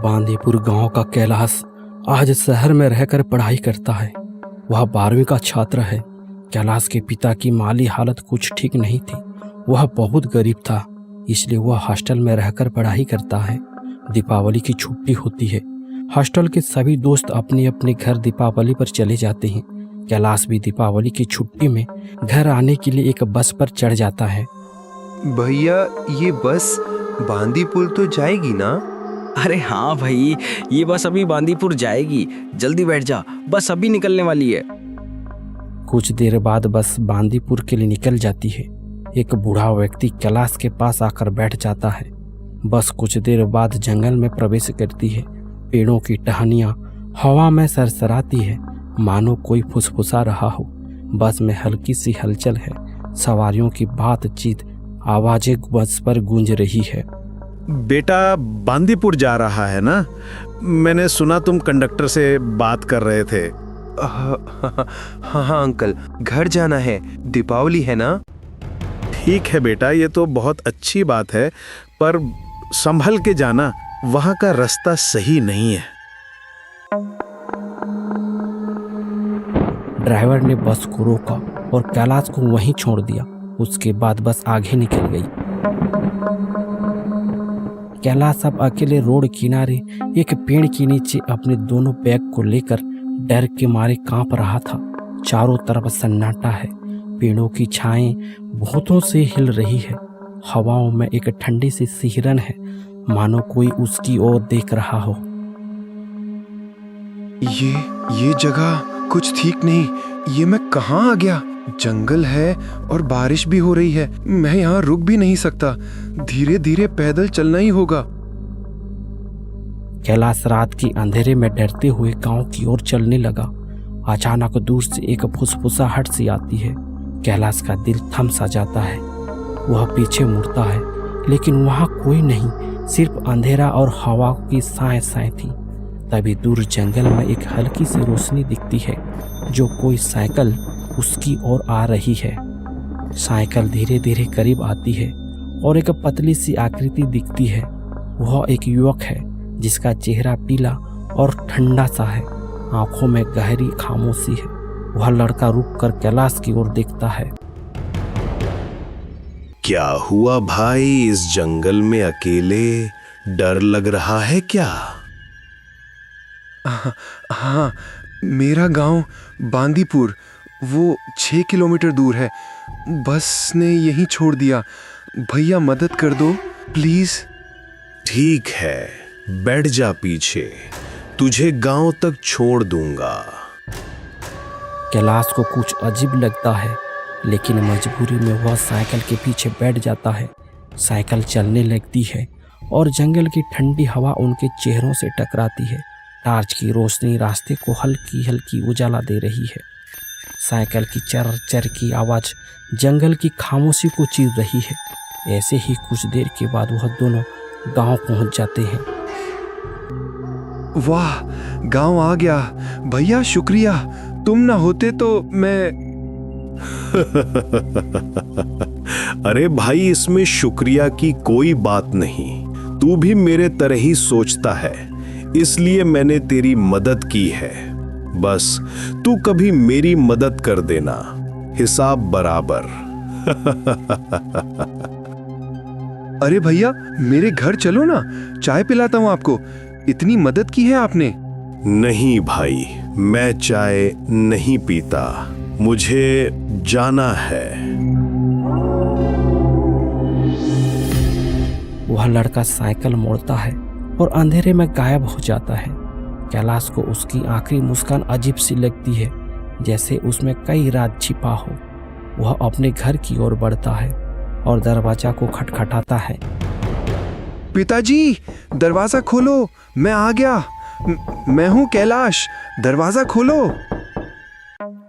बांदीपुर गांव का कैलाश आज शहर में रहकर पढ़ाई करता है। वह 12वीं का छात्र है। कैलाश के पिता की माली हालत कुछ ठीक नहीं थी। वह बहुत गरीब था, इसलिए वह हॉस्टल में रहकर पढ़ाई करता है। दीपावली की छुट्टी होती है। हॉस्टल के सभी दोस्त अपने अपने घर दीपावली पर चले जाते हैं। कैलाश भी दीपावली की छुट्टी में घर आने के लिए एक बस पर चढ़ जाता है। भैया, ये बस बांदीपुर तो जाएगी ना? अरे हाँ भाई, ये बस अभी बांदीपुर जाएगी। जल्दी बैठ जा, बस अभी निकलने वाली है। कुछ देर बाद बस बांदीपुर के लिए निकल जाती है। एक बूढ़ा व्यक्ति कैलाश के पास आकर बैठ जाता है। बस कुछ देर बाद जंगल में प्रवेश करती है। पेड़ों की टहनियाँ हवा में सरसराती है, मानो कोई फुसफुसा रहा हो। बस में हल्की सी हलचल है। सवारियों की बातचीत आवाजें बस पर गूंज रही है। बेटा बांदीपुर जा रहा है ना? मैंने सुना तुम कंडक्टर से बात कर रहे थे। हाँ अंकल, घर जाना है, दीपावली है ना? ठीक है बेटा, ये तो बहुत अच्छी बात है, पर संभल के जाना, वहां का रास्ता सही नहीं है। ड्राइवर ने बस को रोका और कैलाश को वहीं छोड़ दिया। उसके बाद बस आगे निकल गई। कैलाश अब अकेले रोड किनारे एक पेड़ के नीचे अपने दोनों बैग को लेकर डर के मारे कांप रहा था। चारों तरफ सन्नाटा है। पेड़ों की छाएं भूतों से हिल रही है। हवाओं में एक ठंडी सी सिहरन है, मानो कोई उसकी ओर देख रहा हो। ये जगह कुछ ठीक नहीं। ये मैं कहाँ आ गया? जंगल है और बारिश भी हो रही है। मैं यहाँ रुक भी नहीं सकता। धीरे धीरे पैदल चलना ही होगा। कैलाश रात की अंधेरे में डरते हुए गांव की ओर चलने लगा। अचानक दूर से एक फुसफुसाहट सी आती है। कैलाश का दिल थम सा जाता है। वह पीछे मुड़ता है, लेकिन वहां कोई नहीं, सिर्फ अंधेरा और हवा की साएं साएं थी। तभी दूर जंगल में एक हल्की सी रोशनी दिखती है, जो कोई साइकिल उसकी ओर आ रही है। साइकिल धीरे धीरे करीब आती है और एक पतली सी आकृति दिखती है। वह एक युवक है, जिसका चेहरा पीला और ठंडा सा है। आंखों में गहरी खामोशी है। वह लड़का रुककर कैलाश की ओर देखता है। क्या हुआ भाई, इस जंगल में अकेले? डर लग रहा है क्या? हाँ, मेरा गांव बांदीपुर वो 6 किलोमीटर दूर है। बस ने यहीं छोड़ दिया। भैया मदद कर दो प्लीज। ठीक है, बैठ जा पीछे, तुझे गांव तक छोड़ दूंगा। कैलाश को कुछ अजीब लगता है, लेकिन मजबूरी में वह साइकिल के पीछे बैठ जाता है। साइकिल चलने लगती है और जंगल की ठंडी हवा उनके चेहरों से टकराती है। टार्च की रोशनी रास्ते को हल्की हल्की उजाला दे रही है। साइकिल की चर चर की आवाज जंगल की खामोशी को चीर रही है। ऐसे ही कुछ देर के बाद वह दोनों गांव पहुंच जाते हैं। वाह, गांव आ गया। भैया शुक्रिया, तुम ना होते तो मैं अरे भाई, इसमें शुक्रिया की कोई बात नहीं। तू भी मेरे तरह ही सोचता है, इसलिए मैंने तेरी मदद की है। बस तू कभी मेरी मदद कर देना, हिसाब बराबर। अरे भैया, मेरे घर चलो ना, चाय पिलाता हूँ आपको। इतनी मदद की है आपने। नहीं भाई, मैं चाय नहीं पीता, मुझे जाना है। वह लड़का साइकिल मोड़ता है और अंधेरे में गायब हो जाता है। कैलाश को उसकी आखिरी मुस्कान अजीब सी लगती है, जैसे उसमें कई राज छिपा हो। वह अपने घर की ओर बढ़ता है और दरवाजा को खटखटाता है। पिताजी, दरवाजा खोलो, मैं आ गया। मैं हूँ कैलाश, दरवाजा खोलो।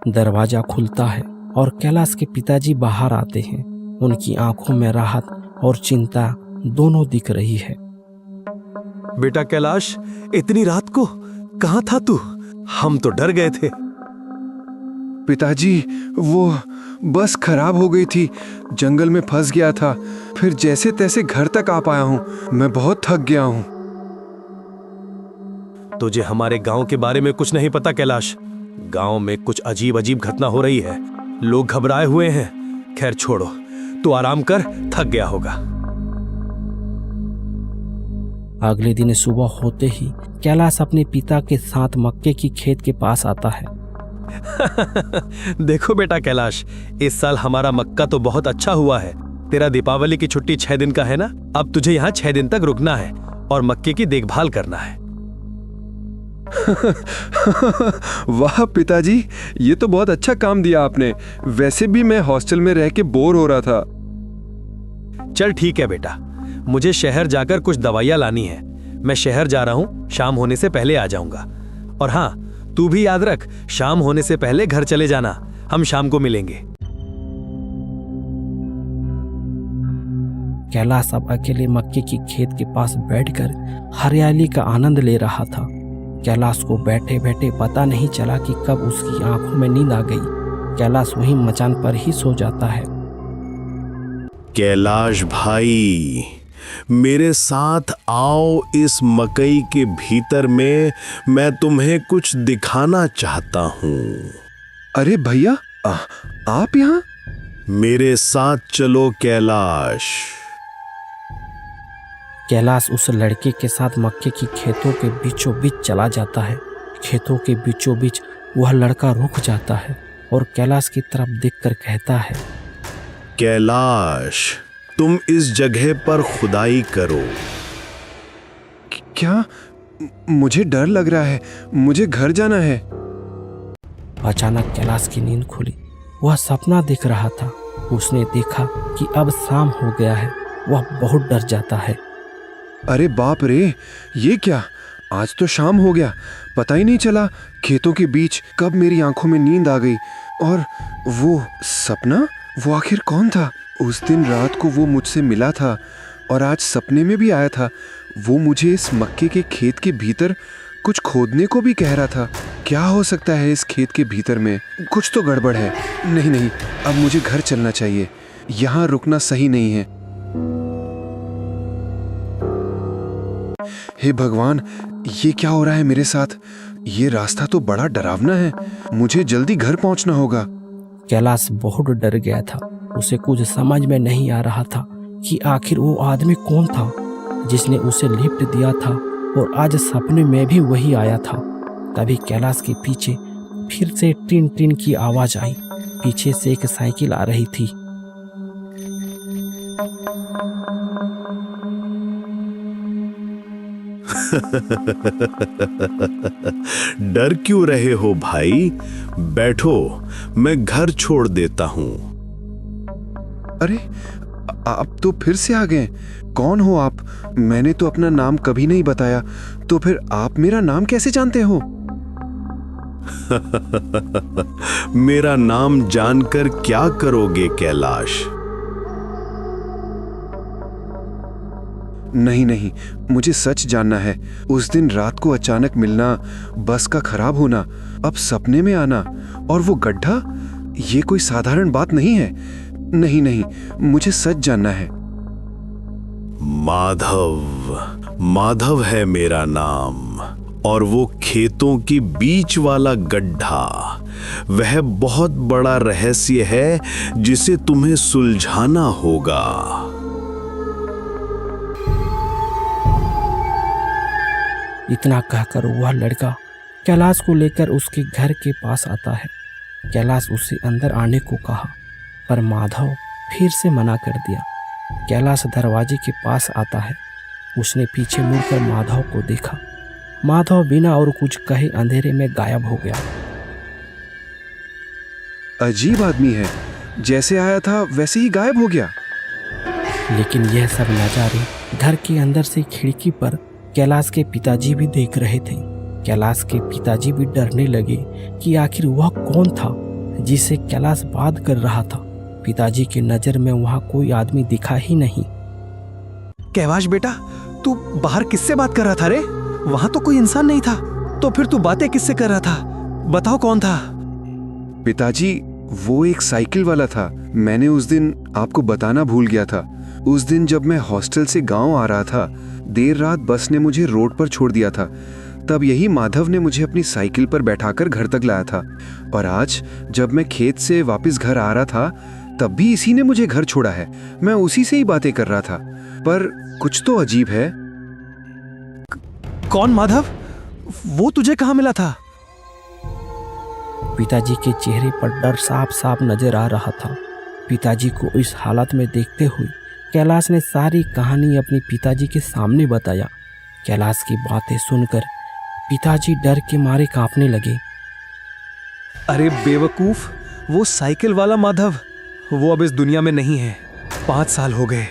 दरवाजा खुलता है और कैलाश के पिताजी बाहर आते हैं। उनकी आंखों में राहत और चिंता दोनों दिख रही है। बेटा कैलाश, इतनी रात को कहाँ था तू? हम तो डर गए थे। पिताजी, वो बस खराब हो गई थी, जंगल में फंस गया था। फिर जैसे तैसे घर तक आ पाया हूँ। मैं बहुत थक गया हूँ। तुझे हमारे गांव के बारे में कुछ नहीं पता कैलाश। गांव में कुछ अजीब अजीब घटना हो रही है, लोग घबराए हुए हैं। खैर छोड़ो, तू आराम कर, थक गया होगा। अगले दिन सुबह होते ही कैलाश अपने पिता के साथ मक्के की खेत के पास आता है। देखो बेटा कैलाश, इस साल हमारा मक्का तो बहुत अच्छा हुआ है। तेरा दीपावली की छुट्टी 6 दिन का है ना, अब तुझे यहाँ 6 दिन तक रुकना है और मक्के की देखभाल करना है। वाह पिताजी, ये तो बहुत अच्छा काम दिया आपने। वैसे भी मैं हॉस्टल में रह के बोर हो रहा था। चल ठीक है बेटा, मुझे शहर जाकर कुछ दवाइयाँ लानी है। मैं शहर जा रहा हूँ, शाम होने से पहले आ जाऊंगा। और हाँ, तू भी याद रख, शाम होने से पहले घर चले जाना। हम शाम को मिलेंगे। कैलाश अब अकेले मक्के की खेत के पास बैठकर हरियाली का आनंद ले रहा था। कैलाश को बैठे बैठे पता नहीं चला कि कब उसकी आंखों में नींद आ गई। कैलाश वहीं मचान पर ही सो जाता है। कैलाश भाई, मेरे साथ आओ, इस मकई के भीतर में मैं तुम्हें कुछ दिखाना चाहता हूँ। अरे भैया, आप यहाँ? मेरे साथ चलो कैलाश। कैलाश उस लड़के के साथ मक्के की खेतों के बीचों बीच चला जाता है। खेतों के बीचों बीच वह लड़का रुक जाता है और कैलाश की तरफ देखकर कहता है, कैलाश, तुम इस जगह पर खुदाई करो। क्या? मुझे डर लग रहा है, मुझे घर जाना है। अचानक कैलाश की नींद खुली। वह सपना देख रहा था। उसने देखा कि अब शाम हो गया है। वह बहुत डर जाता है। अरे बाप रे, ये क्या? आज तो शाम हो गया, पता ही नहीं चला खेतों के बीच कब मेरी आंखों में नींद आ गई। और वो सपना, वो आखिर कौन था? उस दिन रात को वो मुझसे मिला था और आज सपने में भी आया था। वो मुझे इस मक्के के खेत के भीतर कुछ खोदने को भी कह रहा था। क्या हो सकता है इस खेत के भीतर में? कुछ तो गड़बड़ है। नहीं नहीं, अब मुझे घर चलना चाहिए, यहाँ रुकना सही नहीं है। हे भगवान, ये क्या हो रहा है मेरे साथ? ये रास्ता तो बड़ा डरावना है। मुझे जल्दी घर पहुंचना होगा। कैलाश बहुत डर गया था। उसे कुछ समझ में नहीं आ रहा था कि आखिर वो आदमी कौन था जिसने उसे लिफ्ट दिया था और आज सपने में भी वही आया था। तभी कैलाश के पीछे फिर से टिन टिन की आवाज आई। पीछे से एक साइकिल आ रही थी। डर क्यों रहे हो भाई? बैठो, मैं घर छोड़ देता हूँ। अरे, आप तो फिर से आ गए। कौन हो आप? मैंने तो अपना नाम कभी नहीं बताया, तो फिर आप मेरा नाम कैसे जानते हो? मेरा नाम जानकर क्या करोगे कैलाश? नहीं नहीं, मुझे सच जानना है। उस दिन रात को अचानक मिलना, बस का खराब होना, अब सपने में आना और वो गड्ढा, ये कोई साधारण बात नहीं है। नहीं नहीं, मुझे सच जानना है। माधव, माधव है मेरा नाम। और वो खेतों के बीच वाला गड्ढा, वह बहुत बड़ा रहस्य है जिसे तुम्हें सुलझाना होगा। इतना कहकर वह लड़का कैलाश को लेकर उसके घर के पास आता है। कैलाश उसे अंदर आने को कहा, पर माधव फिर से मना कर दिया। कैलाश दरवाजे के पास आता है। उसने पीछे मुड़कर माधव को देखा। माधव बिना और कुछ कहे अंधेरे में गायब हो गया। अजीब आदमी है, जैसे आया था वैसे ही गायब हो गया। लेकिन यह सब नजारे घर के अंदर से खिड़की पर कैलाश के पिताजी भी देख रहे थे। कैलाश के पिताजी भी डरने लगे कि आखिर वह कौन था जिसे कैलाश बात कर रहा था। पिताजी की नजर में वहां कोई आदमी दिखा ही नहीं। कैलाश बेटा, तू बाहर किससे बात कर रहा था रे? वहां तो कोई इंसान नहीं था, तो फिर तू बातें किससे कर रहा था? बताओ कौन था? पिताजी, वो एक साइकिल वाला था। मैंने उस दिन आपको बताना भूल गया था। उस दिन जब मैं हॉस्टल से गांव आ रहा था, देर रात बस ने मुझे रोड पर छोड़ दिया था। तब यही माधव ने मुझे अपनी साइकिल पर बैठाकर घर तक लाया था। और आज जब मैं खेत से वापस घर आ रहा था तब भी इसी ने मुझे घर छोड़ा है। मैं उसी से ही बातें कर रहा था, पर कुछ तो अजीब है। कौन माधव? वो तुझे कहाँ मिला था? पिताजी के चेहरे पर डर साफ साफ नजर आ रहा था। पिताजी को इस हालत में देखते हुए कैलाश ने सारी कहानी अपने पिताजी के सामने बताया। कैलाश की बातें सुनकर पिताजी डर के मारे कांपने लगे। अरे बेवकूफ, वो साइकिल वाला माधव, वो अब इस दुनिया में नहीं है। 5 साल हो गए।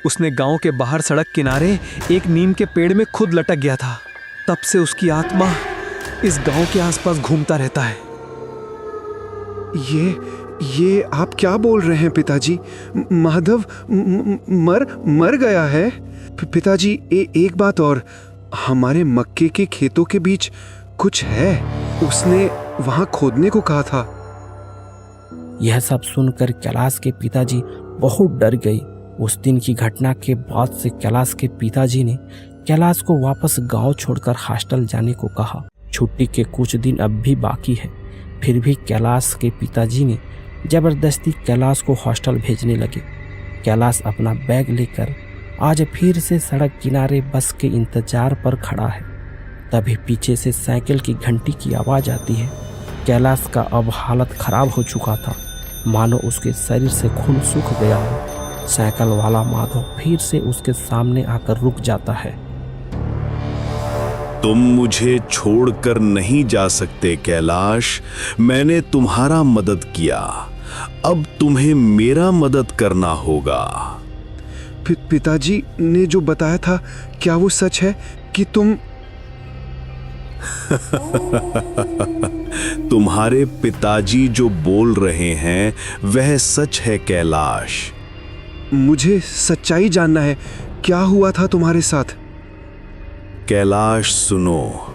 उसने गांव के बाहर सड़क किनारे एक नीम के पेड़ में खुद लटक गया था। तब से उसकी आत्मा इस गांव के आसपास घूमता रहता है। ये आप क्या बोल रहे हैं पिताजी? माधव मर गया है? पिताजी एक बात और, हमारे मक्के के खेतों के बीच कुछ है, उसने वहां खोदने को कहा था। यह सब सुनकर कैलाश के पिताजी बहुत डर गए। उस दिन की घटना के बाद से कैलाश के पिताजी ने कैलाश को वापस गांव छोड़कर हॉस्टल जाने को कहा। छुट्टी के कुछ दिन अब भी बाकी है, फिर भी कैलाश के पिताजी ने जबरदस्ती कैलाश को हॉस्टल भेजने लगे। कैलाश अपना बैग लेकर आज फिर से सड़क किनारे बस के इंतजार पर खड़ा है। तभी पीछे से साइकिल की घंटी की आवाज़ आती है। कैलाश का अब हालत खराब हो चुका था, मानो उसके शरीर से खून सूख गया हो। साइकिल वाला माधव फिर से उसके सामने आकर रुक जाता है। तुम मुझे छोड़कर नहीं जा सकते कैलाश। मैंने तुम्हारा मदद किया, अब तुम्हें मेरा मदद करना होगा। पिताजी ने जो बताया था, क्या वो सच है कि तुम? तुम्हारे पिताजी जो बोल रहे हैं वह सच है कैलाश। मुझे सच्चाई जानना है, क्या हुआ था तुम्हारे साथ? कैलाश सुनो,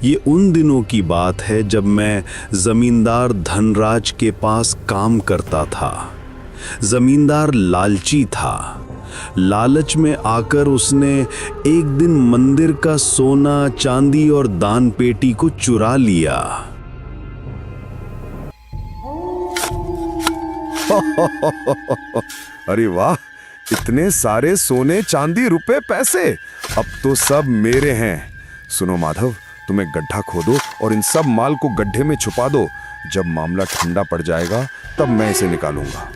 ये उन दिनों की बात है जब मैं जमींदार धनराज के पास काम करता था। जमींदार लालची था। लालच में आकर उसने एक दिन मंदिर का सोना चांदी और दान पेटी को चुरा लिया। अरे वाह, इतने सारे सोने चांदी रुपए पैसे, अब तो सब मेरे हैं। सुनो माधव, तुम एक गड्ढा खोदो और इन सब माल को गड्ढे में छुपा दो। जब मामला ठंडा पड़ जाएगा तब मैं इसे निकालूंगा।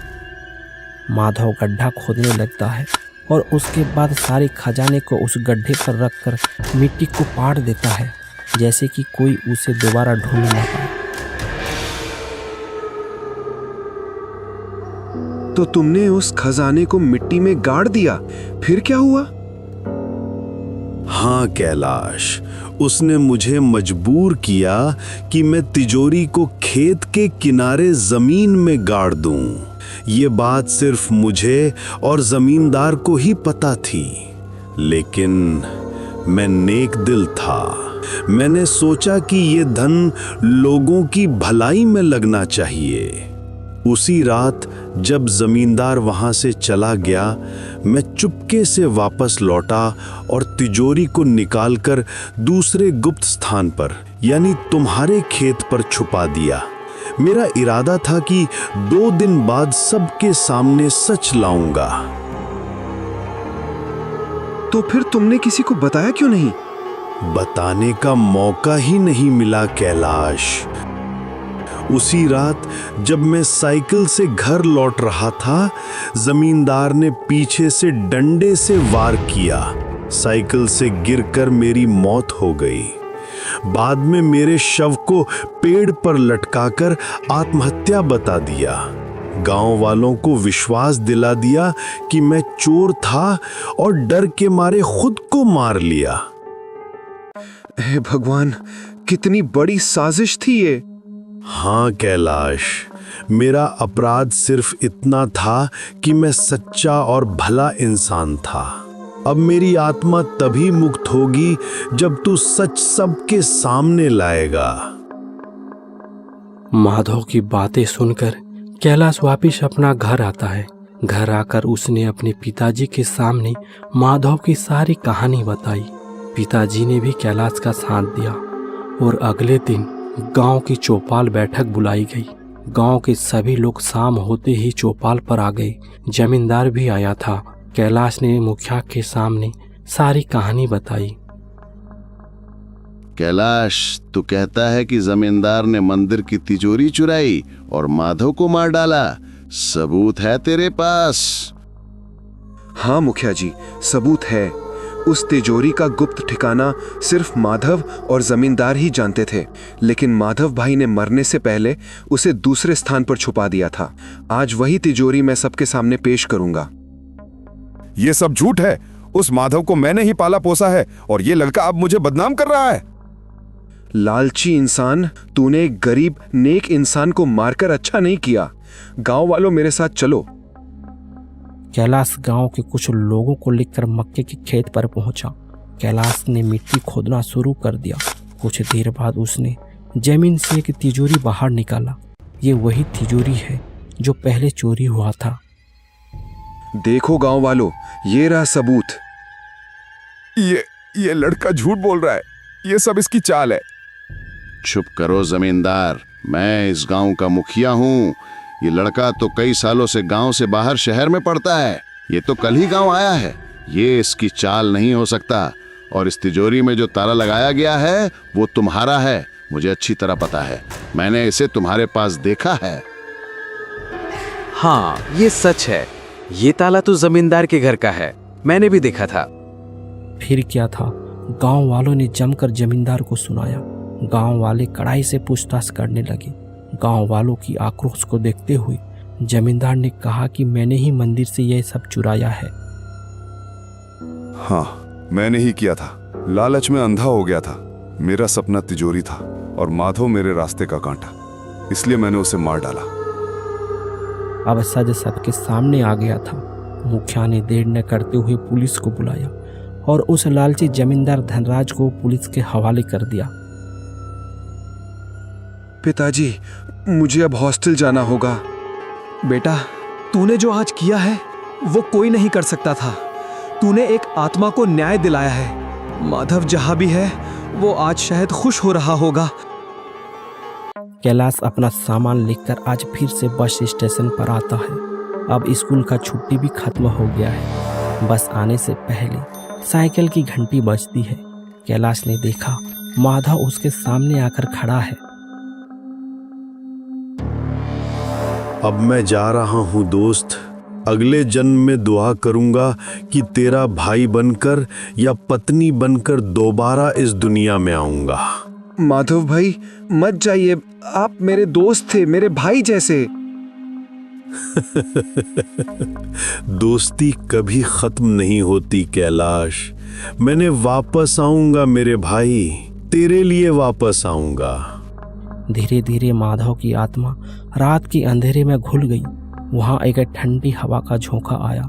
माधव गड्ढा खोदने लगता है और उसके बाद सारे खजाने को उस गड्ढे पर रखकर मिट्टी को पाड़ देता है, जैसे कि कोई उसे दोबारा ढूंढ ना पाए। तो तुमने उस खजाने को मिट्टी में गाड़ दिया, फिर क्या हुआ? हाँ कैलाश, उसने मुझे मजबूर किया कि मैं तिजोरी को खेत के किनारे जमीन में गाड़ दूं। ये बात सिर्फ मुझे और जमींदार को ही पता थी, लेकिन मैं नेक दिल था। मैंने सोचा कि ये धन लोगों की भलाई में लगना चाहिए। उसी रात जब जमींदार वहां से चला गया, मैं चुपके से वापस लौटा और तिजोरी को निकालकर दूसरे गुप्त स्थान पर, यानी तुम्हारे खेत पर छुपा दिया। मेरा इरादा था कि 2 दिन बाद सबके सामने सच लाऊंगा। तो फिर तुमने किसी को बताया क्यों नहीं? बताने का मौका ही नहीं मिला कैलाश। उसी रात जब मैं साइकिल से घर लौट रहा था, जमींदार ने पीछे से डंडे से वार किया। साइकिल से गिरकर मेरी मौत हो गई। बाद में मेरे शव को पेड़ पर लटकाकर आत्महत्या बता दिया। गांव वालों को विश्वास दिला दिया कि मैं चोर था और डर के मारे खुद को मार लिया। हे भगवान, कितनी बड़ी साजिश थी ये। हाँ कैलाश, मेरा अपराध सिर्फ इतना था कि मैं सच्चा और भला इंसान था। अब मेरी आत्मा तभी मुक्त होगी जब तू सच सबके सामने लाएगा। माधव की बातें सुनकर कैलाश वापिस अपना घर आता है। घर आकर उसने अपने पिताजी के सामने माधव की सारी कहानी बताई। पिताजी ने भी कैलाश का साथ दिया और अगले दिन गांव की चौपाल बैठक बुलाई गई। गांव के सभी लोग शाम होते ही चौपाल पर आ गए। जमींदार भी आया था। कैलाश ने मुखिया के सामने सारी कहानी बताई। कैलाश, तू कहता है कि जमींदार ने मंदिर की तिजोरी चुराई और माधव को मार डाला। सबूत है तेरे पास? हाँ मुखिया जी, सबूत है। उस तिजोरी का गुप्त ठिकाना सिर्फ माधव और जमींदार ही जानते थे, लेकिन माधव भाई ने मरने से पहले उसे दूसरे स्थान पर छुपा दिया था। आज वही तिजोरी मैं सबके सामने पेश करूंगा। ये सब झूठ है। उस माधव को मैंने ही पाला पोसा है और ये लड़का अब मुझे बदनाम कर रहा है। लालची इंसान, तूने एक गरीब नेक इंसान को मारकर अच्छा नहीं किया। गांव वालों, मेरे साथ चलो। कैलाश गांव के कुछ लोगों को लेकर मक्के के खेत पर पहुंचा। कैलाश ने मिट्टी खोदना शुरू कर दिया। कुछ देर बाद उसने जमीन से एक तिजोरी बाहर निकाला। ये वही तिजोरी है जो पहले चोरी हुआ था। देखो गांव वालों, ये रहा सबूत। ये लड़का झूठ बोल रहा है। ये सब इसकी चाल है। चुप करो जमींदार, मैं इस गांव का मुखिया हूँ। ये लड़का तो कई सालों से गांव से बाहर शहर में पड़ता है। ये तो कल ही गांव आया है। ये इसकी चाल नहीं हो सकता। और इस तिजोरी में जो ताला लगाया गया है वो तुम्हारा है। मुझे अच्छी तरह पता है, मैंने इसे तुम्हारे पास देखा है। हाँ, ये सच है। ये ताला तो जमींदार के घर का है, मैंने भी देखा था। फिर क्या था? गांव वालों ने जमकर जमींदार को सुनाया। गांव वाले कड़ाई से पूछताछ करने लगे। गांव वालों की आक्रोश को देखते हुए जमींदार ने कहा कि मैंने ही मंदिर से यह सब चुराया है। हाँ, मैंने ही किया था। लालच में अंधा हो गया था। मेरा सपना तिजोरी था और माधव मेरे रास्ते का कांटा, इसलिए मैंने उसे मार डाला। अब सच सबके सामने आ गया था। मुखिया ने देर न करते हुए पुलिस को बुलाया और उस लालची जमींदार धनराज को पुलिस के हवाले कर दिया। पिताजी, मुझे अब हॉस्टल जाना होगा। बेटा, तूने जो आज किया है वो कोई नहीं कर सकता था। तूने एक आत्मा को न्याय दिलाया है। माधव जहां भी है वो आज शायद खुश हो रहा होगा। कैलाश अपना सामान लेकर आज फिर से बस स्टेशन पर आता है। अब स्कूल का छुट्टी भी खत्म हो गया है। बस आने से पहले साइकिल की घंटी बजती है। कैलाश ने देखा माधव उसके सामने आकर खड़ा है। अब मैं जा रहा हूं दोस्त। अगले जन्म में दुआ करूंगा कि तेरा भाई बनकर या पत्नी बनकर दोबारा इस दुनिया में आऊंगा। माधव भाई, मत जाइए। आप मेरे दोस्त थे, मेरे भाई जैसे। दोस्ती कभी खत्म नहीं होती कैलाश। मैंने वापस आऊंगा मेरे भाई, तेरे लिए वापस आऊंगा। धीरे धीरे माधव की आत्मा रात के अंधेरे में घुल गई। वहां एक ठंडी हवा का झोंका आया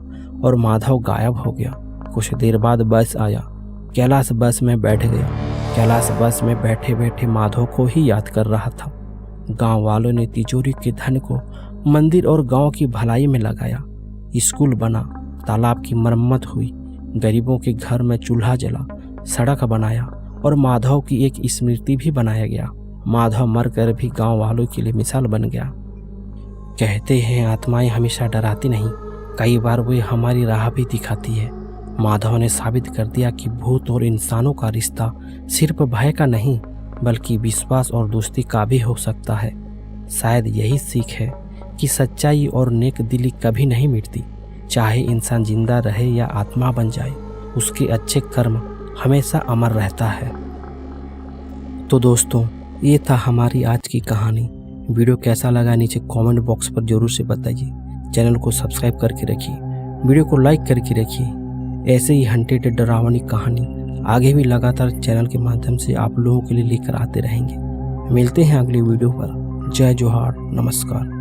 और माधव गायब हो गया। कुछ देर बाद बस आया। कैलाश बस में बैठ गया। कैलाश बस में बैठे बैठे माधव को ही याद कर रहा था। गांव वालों ने तिजोरी के धन को मंदिर और गांव की भलाई में लगाया। स्कूल बना, तालाब की मरम्मत हुई, गरीबों के घर में चूल्हा जला, सड़क बनाया और माधव की एक स्मृति भी बनाया गया। माधव मरकर भी गांव वालों के लिए मिसाल बन गया। कहते हैं आत्माएं हमेशा डराती नहीं, कई बार वे हमारी राह भी दिखाती है। माधव ने साबित कर दिया कि भूत और इंसानों का रिश्ता सिर्फ भय का नहीं बल्कि विश्वास और दोस्ती का भी हो सकता है। शायद यही सीख है कि सच्चाई और नेक दिली कभी नहीं मिटती। चाहे इंसान जिंदा रहे या आत्मा बन जाए, उसके अच्छे कर्म हमेशा अमर रहता है। तो दोस्तों, ये था हमारी आज की कहानी। वीडियो कैसा लगा नीचे कमेंट बॉक्स पर जरूर से बताइए। चैनल को सब्सक्राइब करके रखिए, वीडियो को लाइक करके रखिए। ऐसे ही हंटेड डरावनी कहानी आगे भी लगातार चैनल के माध्यम से आप लोगों के लिए लेकर आते रहेंगे। मिलते हैं अगली वीडियो पर। जय जोहार, नमस्कार।